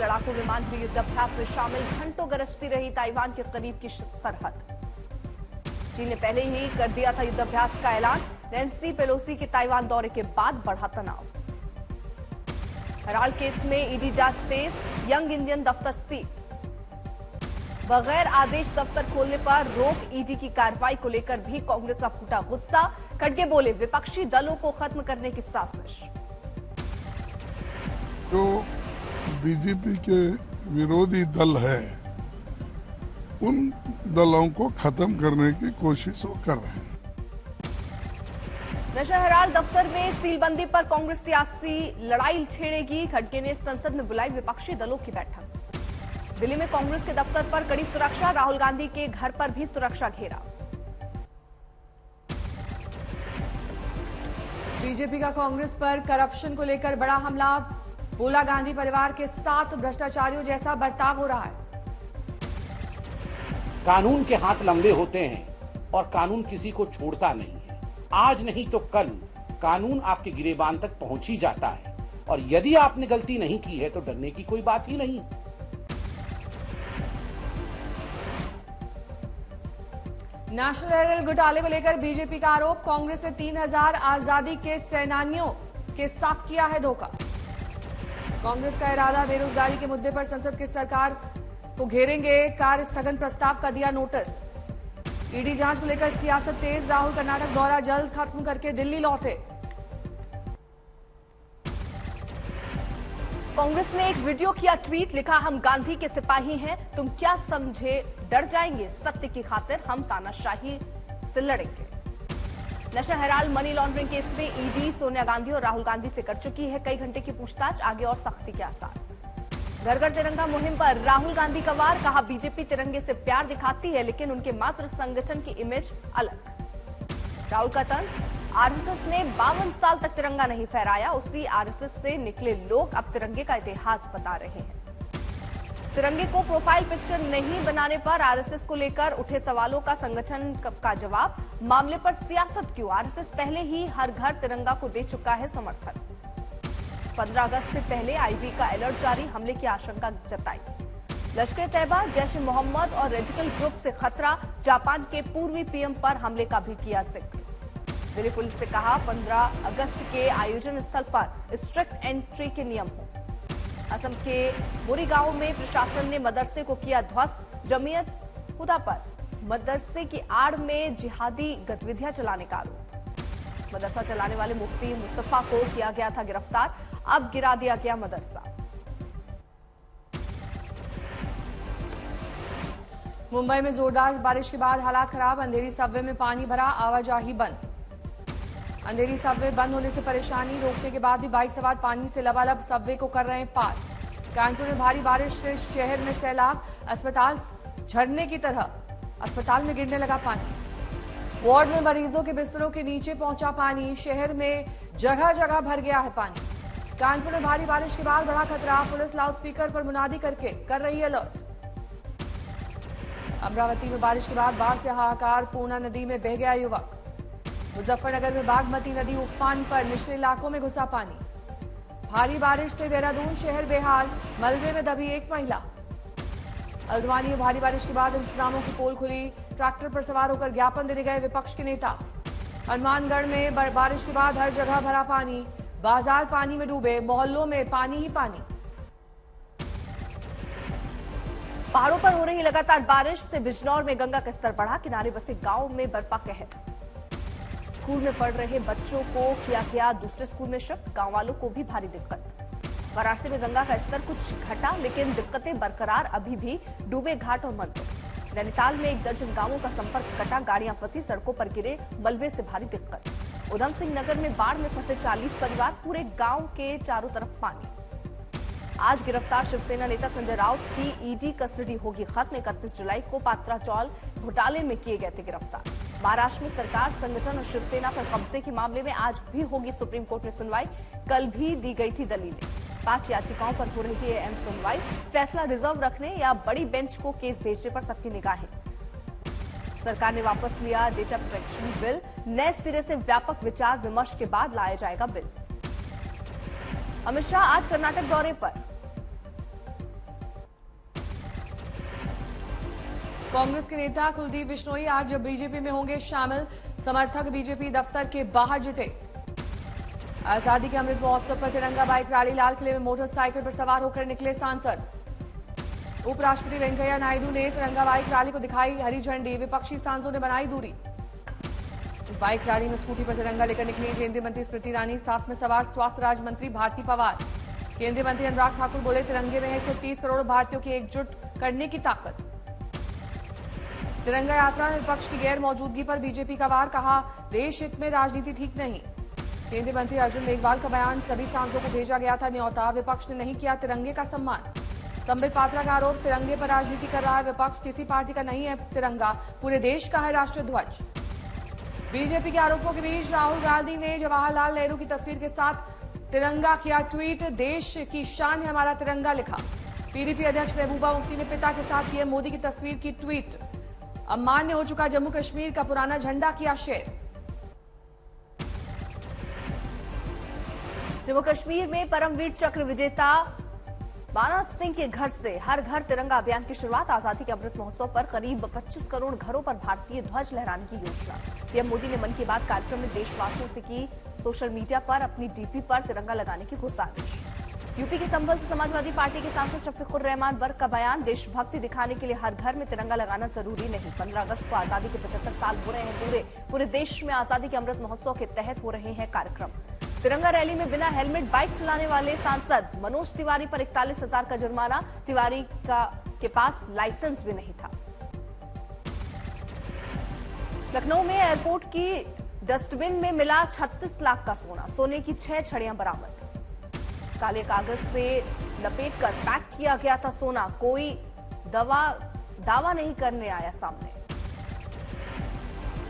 लड़ाकू विमान भी युद्धाभ्यास में शामिल, घंटों गरजती रही ताइवान के करीब की सरहद। चीन ने पहले ही कर दिया था युद्धाभ्यास का ऐलान। नैन्सी पेलोसी के ताइवान दौरे के बाद बढ़ा तनाव। हराल केस में ईडी जांच तेज, यंग इंडियन दफ्तर सील। बगैर आदेश दफ्तर खोलने पर रोक, ईडी की कार्रवाई को लेकर भी कांग्रेस का फूटा गुस्सा। खड़गे बोले, विपक्षी दलों को खत्म करने की साजिश। जो बीजेपी के विरोधी दल है, उन दलों को खत्म करने की कोशिश वो कर रहे हैं। नशा हराल दफ्तर में सीलबंदी पर कांग्रेस सियासी लड़ाई छेड़ेगी। खड़गे ने संसद में बुलाई विपक्षी दलों की बैठक। दिल्ली में कांग्रेस के दफ्तर पर कड़ी सुरक्षा, राहुल गांधी के घर पर भी सुरक्षा घेरा। बीजेपी का कांग्रेस पर करप्शन को लेकर बड़ा हमला, बोला गांधी परिवार के साथ भ्रष्टाचारियों जैसा बर्ताव हो रहा है। कानून के हाथ लंबे होते हैं और कानून किसी को छोड़ता नहीं है। आज नहीं तो कल कानून आपके गिरेबान तक पहुंच ही जाता है, और यदि आपने गलती नहीं की है तो डरने की कोई बात ही नहीं। नेशनल हेराल्ड घोटाले को लेकर बीजेपी का आरोप, कांग्रेस ने 3000 आजादी के सेनानियों के साथ किया है धोखा। कांग्रेस का इरादा, बेरोजगारी के मुद्दे पर संसद की सरकार को घेरेंगे, कार्य स्थगन प्रस्ताव का दिया नोटिस। ईडी जांच को लेकर सियासत तेज, राहुल कर्नाटक दौरा जल्द खत्म करके दिल्ली लौटे। कांग्रेस ने एक वीडियो किया ट्वीट, लिखा, हम गांधी के सिपाही हैं, तुम क्या समझे डर जाएंगे, सत्य की खातिर हम तानाशाही से लड़ेंगे। नशा हराल मनी लॉन्ड्रिंग केस में ईडी सोनिया गांधी और राहुल गांधी से कर चुकी है कई घंटे की पूछताछ, आगे और सख्ती के आसार। घर घर तिरंगा मुहिम पर राहुल गांधी का वार, कहा बीजेपी तिरंगे से प्यार दिखाती है लेकिन उनके मात्र संगठन की इमेज अलग। राहुल का तंज, आरएसएस ने 52 साल तक तिरंगा नहीं फहराया, उसी आरएसएस से निकले लोग अब तिरंगे का इतिहास बता रहे हैं। तिरंगे को प्रोफाइल पिक्चर नहीं बनाने पर आरएसएस को लेकर उठे सवालों का संगठन का जवाब, मामले पर सियासत क्यों, आरएसएस पहले ही हर घर तिरंगा को दे चुका है समर्थन। 15 अगस्त से पहले आईबी का अलर्ट जारी, हमले की आशंका जताई। लश्कर तैयबा, जैश ए मोहम्मद और रेडिकल ग्रुप से खतरा, जापान के पूर्वी पीएम पर हमले का भी किया जिक्र। दिल्ली पुलिस से कहा 15 अगस्त के आयोजन स्थल पर स्ट्रिक्ट एंट्री के नियम हो। असम के मोरीगांव में प्रशासन ने मदरसे को किया ध्वस्त, जमीयत हुदा पर मदरसे की आड़ में जिहादी गतिविधियां चलाने का आरोप। मदरसा चलाने वाले मुफ्ती मुस्तफा को किया गया था गिरफ्तार, अब गिरा दिया गया मदरसा। मुंबई में जोरदार बारिश के बाद हालात खराब, अंधेरी सबवे में पानी भरा, आवाजाही बंद। अंधेरी सबवे बंद होने से परेशानी, रोकने के बाद भी बाइक सवार पानी से लबालब सबवे को कर रहे हैं पार। कानपुर में भारी बारिश से शहर में सैलाब, अस्पताल झरने की तरह अस्पताल में गिरने लगा पानी। वार्ड में मरीजों के बिस्तरों के नीचे पहुंचा पानी, शहर में जगह जगह भर गया है पानी। कानपुर में भारी बारिश के बाद बड़ा खतरा, पुलिस लाउडस्पीकर पर मुनादी करके कर रही है अलर्ट। अमरावती में बारिश के बाद बाढ़ से हाहाकार, पूर्णा नदी में बह गया युवक। मुजफ्फरनगर में बागमती नदी उफान पर, निचले इलाकों में घुसा पानी। भारी बारिश से देहरादून शहर बेहाल, मलबे में दबी एक महिला। हल्द्वानी में भारी बारिश के बाद इंतजामों की पोल खुली, ट्रैक्टर पर सवार होकर ज्ञापन देने गए विपक्ष के नेता। हनुमानगढ़ में बारिश के बाद हर जगह भरा पानी, बाजार पानी में डूबे, मोहल्लों में पानी ही पानी। पहाड़ों पर हो रही लगातार बारिश से बिजनौर में गंगा का स्तर बढ़ा, किनारे बसे गांव में बरपा कहर। स्कूल में पढ़ रहे बच्चों को किया गया दूसरे स्कूल में शिफ्ट, गांव वालों को भी भारी दिक्कत। वाराणसी में गंगा का स्तर कुछ घटा लेकिन दिक्कतें बरकरार, अभी भी डूबे घाट और मंदिर। नैनीताल में 1 दर्जन गांवों का संपर्क कटा, गाड़ियां फंसी, सड़कों पर गिरे मलबे से भारी दिक्कत। उधम सिंह नगर में बाढ़ में फंसे 40 परिवार, पूरे गांव के चारों तरफ पानी। आज गिरफ्तार शिवसेना नेता संजय राउत की ईडी कस्टडी होगी खत्म, 31 जुलाई को पात्रा चौल घोटाले में किए गए थे गिरफ्तार। महाराष्ट्र में सरकार, संगठन और शिवसेना पर कब्जे के मामले में आज भी होगी सुप्रीम कोर्ट में सुनवाई, कल भी दी गई थी दलीलें। 5 याचिकाओं पर हो रही है अहम सुनवाई, फैसला रिजर्व रखने या बड़ी बेंच को केस भेजने पर सबकी निगाहें। सरकार ने वापस लिया डेटा प्रोटेक्शन बिल, नए सिरे से व्यापक विचार विमर्श के बाद लाया जाएगा बिल। अमित शाह आज कर्नाटक दौरे पर, कांग्रेस के नेता कुलदीप बिश्नोई आज बीजेपी में होंगे शामिल। समर्थक बीजेपी दफ्तर के बाहर जुटे। आजादी के अमृत महोत्सव पर तिरंगा बाइक रैली, लाल किले में मोटरसाइकिल पर सवार होकर निकले सांसद। उपराष्ट्रपति वेंकैया नायडू ने तिरंगा बाइक रैली को दिखाई हरी झंडी, विपक्षी सांसदों ने बनाई दूरी। बाइक रैली में स्कूटी पर तिरंगा लेकर निकली केंद्रीय मंत्री स्मृति ईरानी, साथ में सवार स्वास्थ्य राज्य मंत्री भारती पवार। केंद्रीय मंत्री अनुराग ठाकुर बोले, तिरंगे में है 130 करोड़ भारतीयों की एकजुट करने की ताकत। तिरंगा यात्रा में विपक्ष की गैर मौजूदगी पर बीजेपी का वार, कहा देश हित में राजनीति ठीक नहीं। केंद्रीय मंत्री अर्जुन मेघवाल का बयान, सभी सांसदों को भेजा गया था न्योता, विपक्ष ने नहीं किया तिरंगे का सम्मान। संबित पात्रा का आरोप, तिरंगे पर राजनीति कर रहा है विपक्ष, किसी पार्टी का नहीं है तिरंगा, पूरे देश का है राष्ट्रीय ध्वज। बीजेपी के आरोपों के बीच राहुल गांधी ने जवाहरलाल नेहरू की तस्वीर के साथ तिरंगा किया ट्वीट, देश की शान है हमारा तिरंगा लिखा। पीडीपी अध्यक्ष महबूबा मुफ्ती ने पिता के साथ किए मोदी की तस्वीर की ट्वीट। अमान्य हो चुका जम्मू कश्मीर का पुराना झंडा किया शेयर। जम्मू कश्मीर में परमवीर चक्र विजेता बाना सिंह के घर से हर घर तिरंगा अभियान की शुरुआत। आजादी के अमृत महोत्सव पर करीब 25 करोड़ घरों पर भारतीय ध्वज लहराने की योजना। पीएम मोदी ने मन की बात कार्यक्रम में देशवासियों से की सोशल मीडिया पर अपनी डीपी पर तिरंगा लगाने की गुजारिश। यूपी के संभल से समाजवादी पार्टी के सांसद शफीकुर रहमान बर्क का बयान, देशभक्ति दिखाने के लिए हर घर में तिरंगा लगाना जरूरी नहीं। 15 अगस्त को आजादी के 75 साल हो रहे हैं पूरे देश में आजादी के अमृत महोत्सव के तहत हो रहे हैं कार्यक्रम। तिरंगा रैली में बिना हेलमेट बाइक चलाने वाले सांसद मनोज तिवारी पर 41,000 का जुर्माना। तिवारी के पास लाइसेंस भी नहीं था। लखनऊ में एयरपोर्ट की डस्टबिन में मिला 36 लाख का सोना, सोने की 6 छड़ियां बरामद। काले कागज से लपेटकर पैक किया गया था सोना, कोई दावा नहीं करने आया सामने।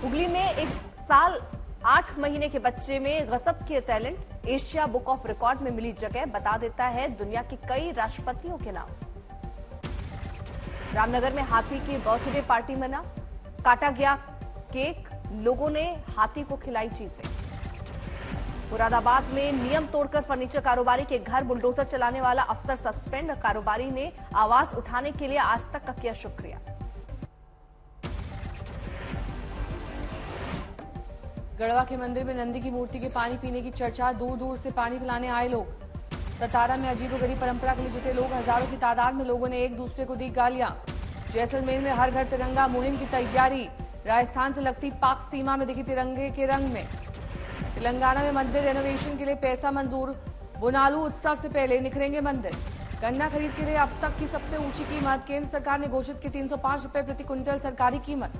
हुगली में 1 साल 8 महीने के बच्चे में गजब के talent, Asia book of record में मिली जगह, बता देता है दुनिया के कई राष्ट्रपतियों के नाम। रामनगर में हाथी की बर्थडे पार्टी मना, काटा गया केक, लोगों ने हाथी को खिलाई चीजें। मुरादाबाद में नियम तोड़कर फर्नीचर कारोबारी के घर बुलडोजर चलाने वाला अफसर सस्पेंड, कारोबारी ने आवाज उठाने के लिए आज तक का किया शुक्रिया। गढ़वा के मंदिर में नंदी की मूर्ति के पानी पीने की चर्चा, दूर दूर से पानी पिलाने आए लोग। सतारा में अजीबोगरीब परंपरा के लिए जुटे लोग, हजारों की तादाद में लोगों ने एक दूसरे को दी गालियां। जैसलमेर में हर घर तिरंगा मुहिम की तैयारी, राजस्थान से लगती पाक सीमा में दिखी तिरंगे के रंग में। तेलंगाना में मंदिर रेनोवेशन के लिए पैसा मंजूर, बुनालू उत्सव से पहले निखरेंगे मंदिर। गन्ना खरीद के लिए अब तक की सबसे ऊंची कीमत, केंद्र सरकार ने घोषित की 305 रुपए प्रति क्विंटल सरकारी कीमत।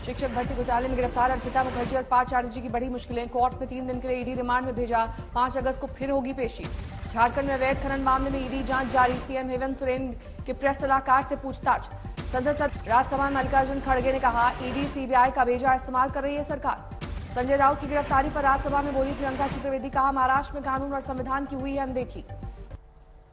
शिक्षक भर्ती घोटाले में गिरफ्तार अर्पिता मुखर्जी और पार्थ की बड़ी मुश्किलें, कोर्ट में 3 दिन के लिए ईडी रिमांड में भेजा, 5 अगस्त को फिर होगी पेशी। झारखंड में अवैध खनन मामले में ईडी जांच जारी, सीएम हेमंत सोरेन के प्रेस सलाहकार से पूछताछ। संसद राज्यसभा में मल्लिकार्जुन खड़गे ने कहा, ईडी सीबीआई का भेजा इस्तेमाल कर रही है सरकार। संजय राउत की गिरफ्तारी पर राज्यसभा में बोली प्रियंका चतुर्वेदी, कहा महाराष्ट्र में कानून और संविधान की हुई है अनदेखी।